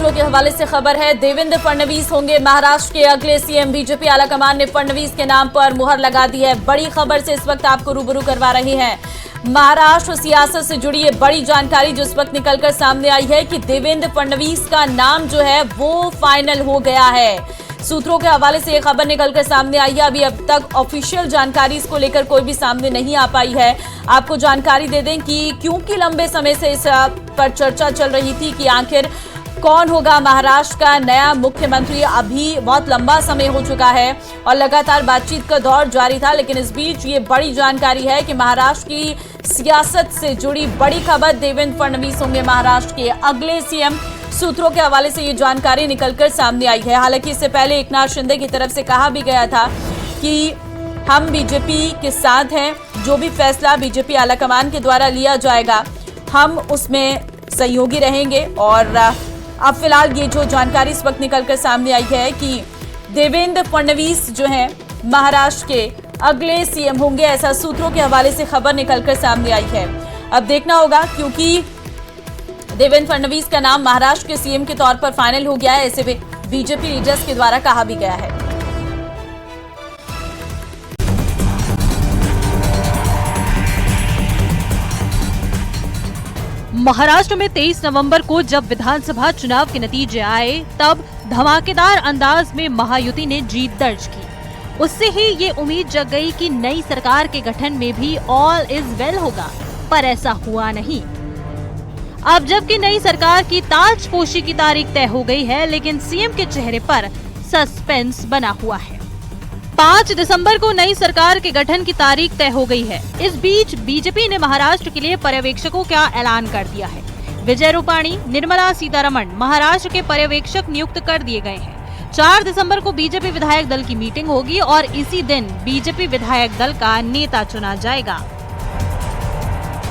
सूत्रों के हवाले से खबर है, देवेंद्र फडणवीस होंगे महाराष्ट्र के अगले सीएम। बीजेपी आलाकमान ने फडणवीस के नाम पर मुहर लगा दी है। बड़ी खबर से इस वक्त आपको रूबरू करवा रहे हैं। महाराष्ट्र सियासत से जुड़ी ये बड़ी जानकारी जो इस वक्त निकलकर सामने आई है कि देवेंद्र फडणवीस का नाम जो है वो फाइनल हो गया है। सूत्रों के हवाले से ये खबर निकलकर सामने आई है। अभी अब तक ऑफिशियल जानकारी इसको लेकर कोई भी सामने नहीं आ पाई है। आपको जानकारी दे दें कि क्योंकि लंबे समय से इस पर चर्चा चल रही थी कि आखिर कौन होगा महाराष्ट्र का नया मुख्यमंत्री। अभी बहुत लंबा समय हो चुका है और लगातार बातचीत का दौर जारी था, लेकिन इस बीच ये बड़ी जानकारी है कि महाराष्ट्र की सियासत से जुड़ी बड़ी खबर, देवेंद्र फडणवीस होंगे महाराष्ट्र के अगले सीएम। सूत्रों के हवाले से ये जानकारी निकलकर सामने आई है। हालांकि इससे पहले एकनाथ शिंदे की तरफ से कहा भी गया था कि हम बीजेपी के साथ हैं, जो भी फैसला बीजेपी आलाकमान के द्वारा लिया जाएगा हम उसमें सहयोगी रहेंगे। और अब फिलहाल ये जो जानकारी इस वक्त निकलकर सामने आई है कि देवेंद्र फडणवीस जो हैं महाराष्ट्र के अगले सीएम होंगे, ऐसा सूत्रों के हवाले से खबर निकलकर सामने आई है। अब देखना होगा, क्योंकि देवेंद्र फडणवीस का नाम महाराष्ट्र के सीएम के तौर पर फाइनल हो गया है, ऐसे बीजेपी लीडर्स के द्वारा कहा भी गया है। महाराष्ट्र में 23 नवंबर को जब विधानसभा चुनाव के नतीजे आए, तब धमाकेदार अंदाज में महायुति ने जीत दर्ज की। उससे ही ये उम्मीद जग गई कि नई सरकार के गठन में भी ऑल इज वेल होगा, पर ऐसा हुआ नहीं। अब जबकि नई सरकार की ताजपोशी की तारीख तय हो गई है, लेकिन सीएम के चेहरे पर सस्पेंस बना हुआ है। 5 दिसंबर को नई सरकार के गठन की तारीख तय हो गई है। इस बीच बीजेपी ने महाराष्ट्र के लिए पर्यवेक्षकों का ऐलान कर दिया है। विजय रूपाणी, निर्मला सीतारमण महाराष्ट्र के पर्यवेक्षक नियुक्त कर दिए गए हैं। 4 दिसंबर को बीजेपी विधायक दल की मीटिंग होगी और इसी दिन बीजेपी विधायक दल का नेता चुना जाएगा।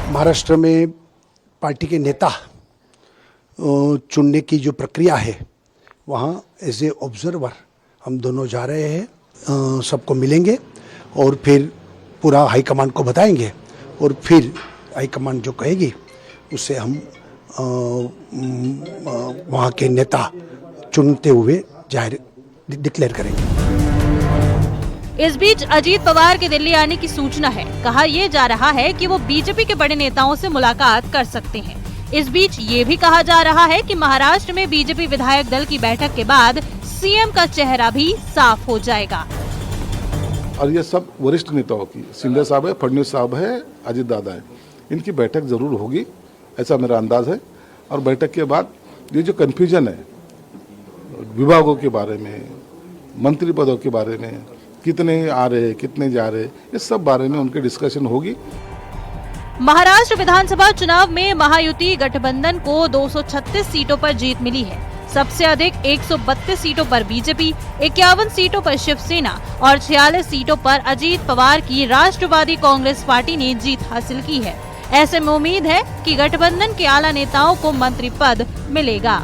महाराष्ट्र में पार्टी के नेता चुनने की जो प्रक्रिया है, वहाँ एज ए ऑब्जर्वर हम दोनों जा रहे हैं। सबको मिलेंगे और फिर पूरा हाईकमांड को बताएंगे और फिर हाईकमांड जो कहेगी उससे हम वहाँ के नेता चुनते हुए जाहिर डिक्लेयर करेंगे। इस बीच अजीत पवार के दिल्ली आने की सूचना है। कहा यह जा रहा है कि वो बीजेपी के बड़े नेताओं से मुलाकात कर सकते हैं। इस बीच ये भी कहा जा रहा है कि महाराष्ट्र में बीजेपी विधायक दल की बैठक के बाद सीएम का चेहरा भी साफ हो जाएगा। और ये सब वरिष्ठ नेताओं की, शिंदे साहब है, फडणवीस साहब है, अजीत दादा है, इनकी बैठक जरूर होगी, ऐसा मेरा अंदाज है। और बैठक के बाद ये जो कन्फ्यूजन है विभागों के बारे में, मंत्री पदों के बारे में, कितने आ रहे कितने जा रहे, इस सब बारे में उनकी डिस्कशन होगी। महाराष्ट्र विधानसभा चुनाव में महायुति गठबंधन को 236 सीटों पर जीत मिली है। सबसे अधिक 132 सीटों पर बीजेपी, 51 सीटों पर शिवसेना और 46 सीटों पर अजीत पवार की राष्ट्रवादी कांग्रेस पार्टी ने जीत हासिल की है। ऐसे में उम्मीद है कि गठबंधन के आला नेताओं को मंत्री पद मिलेगा।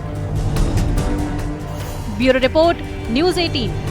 Bureau report, news 18।